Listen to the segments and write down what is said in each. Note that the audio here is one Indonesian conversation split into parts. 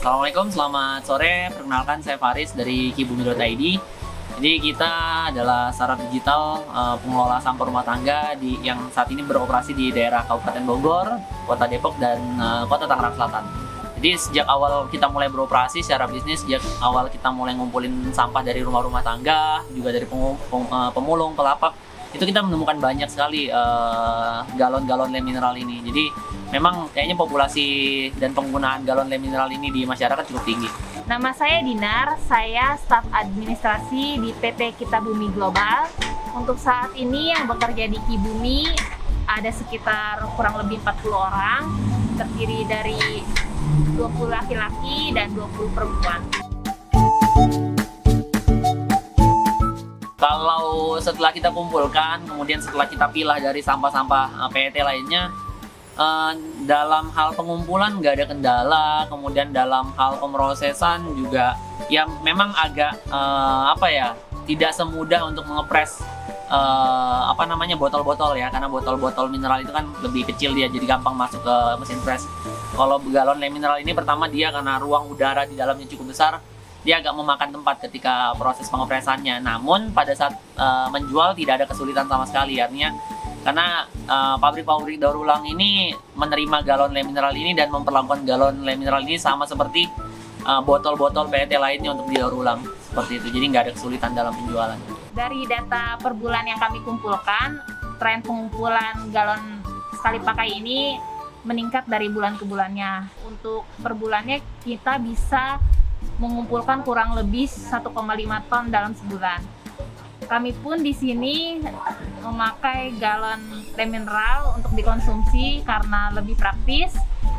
Assalamualaikum, selamat sore. Perkenalkan, saya Faris dari kibumi.id. Jadi kita adalah startup digital pengelola sampah rumah tangga yang saat ini beroperasi di daerah Kabupaten Bogor, Kota Depok, dan Kota Tangerang Selatan. Jadi sejak awal kita mulai beroperasi secara bisnis, sejak awal kita mulai ngumpulin sampah dari rumah-rumah tangga, juga dari pemulung, pelapak, itu kita menemukan banyak sekali galon-galon lem mineral ini. Jadi memang kayaknya populasi dan penggunaan galon lem mineral ini di masyarakat cukup tinggi. Nama saya Dinar, saya staf administrasi di PT Kita Bumi Global. Untuk saat ini yang bekerja di Kibumi ada sekitar kurang lebih 40 orang, terdiri dari 20 laki-laki dan 20 perempuan. Kalau setelah kita kumpulkan, kemudian setelah kita pilah dari sampah-sampah PET lainnya, dalam hal pengumpulan nggak ada kendala, kemudian dalam hal pemrosesan juga yang memang agak tidak semudah untuk mengepres botol-botol ya, karena botol-botol mineral itu kan lebih kecil, dia jadi gampang masuk ke mesin press. Kalau galon lem mineral ini, pertama dia karena ruang udara di dalamnya cukup besar, dia agak memakan tempat ketika proses pengepresannya. Namun pada saat menjual tidak ada kesulitan sama sekali, artinya karena pabrik-pabrik daur ulang ini menerima galon lem mineral ini dan memperlakukan galon lem mineral ini sama seperti botol-botol PET lainnya untuk didaur ulang, seperti itu. Jadi nggak ada kesulitan dalam penjualan. Dari data per bulan yang kami kumpulkan, tren pengumpulan galon sekali pakai ini meningkat dari bulan ke bulannya. Untuk per bulannya kita bisa mengumpulkan kurang lebih 1,5 ton dalam sebulan. Kami pun di sini memakai galon lem mineral untuk dikonsumsi karena lebih praktis,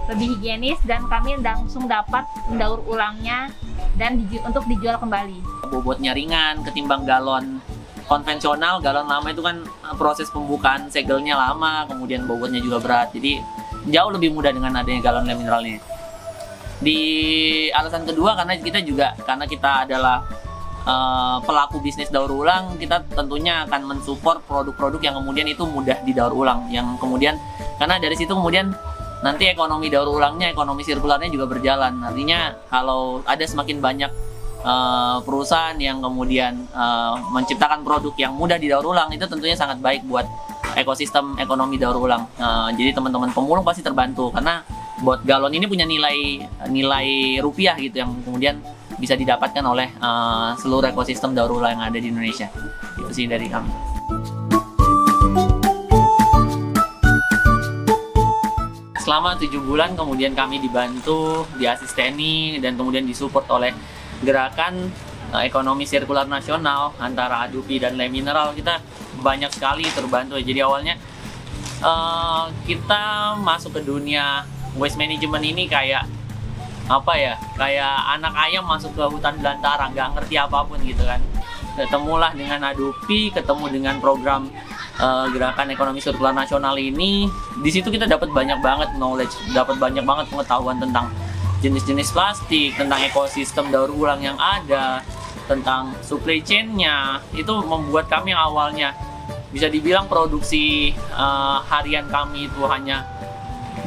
lebih higienis, dan kami langsung dapat mendaur ulangnya dan untuk dijual kembali. Bobotnya ringan ketimbang galon konvensional. Galon lama itu kan proses pembukaan segelnya lama, kemudian bobotnya juga berat. Jadi jauh lebih mudah dengan adanya galon lem mineral ini. Di alasan kedua, karena kita adalah pelaku bisnis daur ulang, kita tentunya akan mensupport produk-produk yang kemudian itu mudah didaur ulang, yang kemudian karena dari situ kemudian nanti ekonomi daur ulangnya, ekonomi sirkularnya juga berjalan. Artinya kalau ada semakin banyak perusahaan yang kemudian menciptakan produk yang mudah didaur ulang, itu tentunya sangat baik buat ekosistem ekonomi daur ulang. Jadi teman-teman pemulung pasti terbantu karena buat galon ini punya nilai rupiah gitu yang kemudian bisa didapatkan oleh seluruh ekosistem daur ulang yang ada di Indonesia. Itu sih dari kami. Selama 7 bulan kemudian kami dibantu, diasisteni, dan kemudian disupport oleh gerakan ekonomi sirkular nasional antara Adupi dan Lem Mineral. Kita banyak sekali terbantu. Jadi awalnya kita masuk ke dunia waste management ini kayak anak ayam masuk ke hutan belantara, nggak ngerti apapun gitu kan. Ketemulah dengan Adupi, ketemu dengan program gerakan ekonomi sirkular nasional ini. Di situ kita dapat banyak banget knowledge, dapat banyak banget pengetahuan tentang jenis-jenis plastik, tentang ekosistem daur ulang yang ada, tentang supply chain-nya. Itu membuat kami yang awalnya bisa dibilang produksi harian kami itu hanya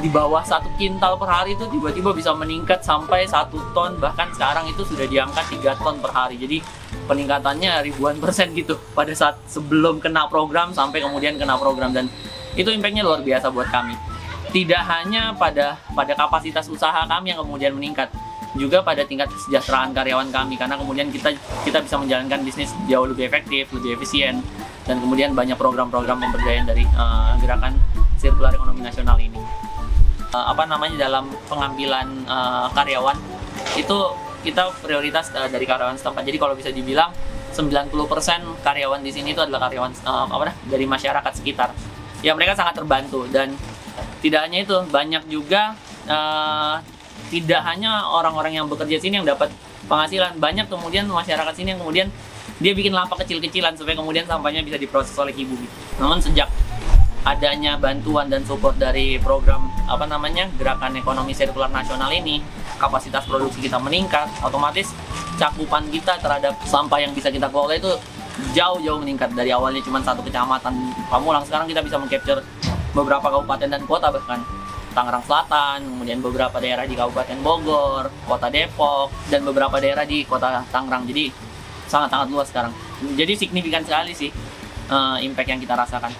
di bawah 1 kintal per hari, itu tiba-tiba bisa meningkat sampai 1 ton, bahkan sekarang itu sudah diangkat 3 ton per hari. Jadi peningkatannya ribuan persen gitu pada saat sebelum kena program sampai kemudian kena program, dan itu impact-nya luar biasa buat kami. Tidak hanya pada kapasitas usaha kami yang kemudian meningkat, juga pada tingkat kesejahteraan karyawan kami, karena kemudian kita bisa menjalankan bisnis jauh lebih efektif, lebih efisien, dan kemudian banyak program-program pemberdayaan dari gerakan sirkular ekonomi nasional ini. Dalam pengambilan karyawan itu kita prioritas dari karyawan setempat. Jadi kalau bisa dibilang 90% karyawan di sini itu adalah karyawan dari masyarakat sekitar. Ya, mereka sangat terbantu, dan tidak hanya itu, banyak juga tidak hanya orang-orang yang bekerja sini yang dapat penghasilan, banyak kemudian masyarakat sini yang kemudian dia bikin lapak kecil-kecilan supaya kemudian sampahnya bisa diproses oleh Kibu gitu. Namun sejak adanya bantuan dan support dari program Gerakan Ekonomi Sirkular Nasional ini, kapasitas produksi kita meningkat, otomatis cakupan kita terhadap sampah yang bisa kita kelola itu jauh-jauh meningkat. Dari awalnya cuma satu kecamatan Pamulang, sekarang kita bisa mengcapture beberapa kabupaten dan kota, bahkan Tangerang Selatan, kemudian beberapa daerah di Kabupaten Bogor, Kota Depok, dan beberapa daerah di Kota Tangerang. Jadi sangat-sangat luas sekarang. Jadi signifikan sekali sih impact yang kita rasakan.